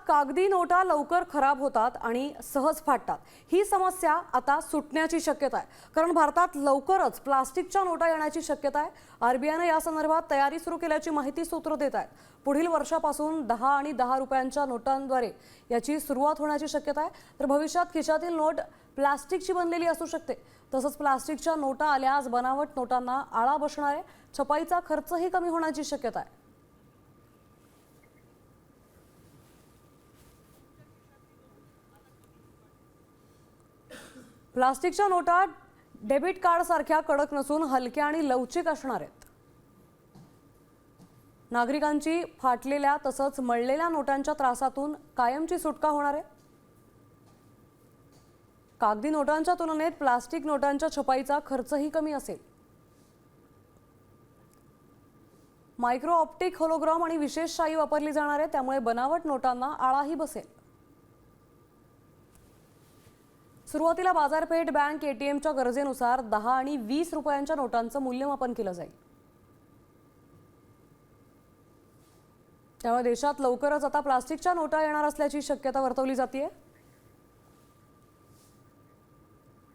कागदी नोटा लवकर खराब होतात आणि सहज फाटतात। ही समस्या आता सुटण्याची शक्यता आहे, कारण भारतात लवकरच प्लास्टिकच्या नोटा येण्याची शक्यता आहे। आरबीआयने या संदर्भात तयारी सुरू केल्याची माहिती सूत्र देत आहेत। पुढील वर्षापासून 10 आणि 10 रुपयांच्या नोटांद्वारे याची सुरुवात होण्याची शक्यता आहे। तर भविष्यात खिशातील नोट प्लास्टिकची बनलेली असू शकते। तसंच प्लास्टिकच्या नोटा आल्यास बनावट नोटांना आळा बसणार आहे। छपाईचा खर्चही कमी होण्याची शक्यता आहे। प्लास्टिकच्या नोटा डेबिट कार्ड सारख्या कडक नसून हलक्या आणि लवचिक असणार आहेत। नागरिकांची फाटलेल्या तसंच मळलेल्या नोटांच्या त्रासातून कायमची सुटका होणार आहे। कागदी नोटांच्या तुलनेत प्लास्टिक नोटांच्या छपाईचा खर्चही कमी असेल। मायक्रो ऑप्टिक होलोग्राम आणि विशेष शाई वापरली जाणार आहे, त्यामुळे बनावट नोटांना आळाही बसेल। सुरुवातीला बाजारपेठ, बँक, एटीएमच्या गरजेनुसार 10 आणि 20 रुपयांच्या नोटांचं मूल्यमापन केलं जाईल। त्यामुळे देशात लवकरच आता प्लास्टिकच्या नोटा येणार असल्याची शक्यता वर्तवली जाते।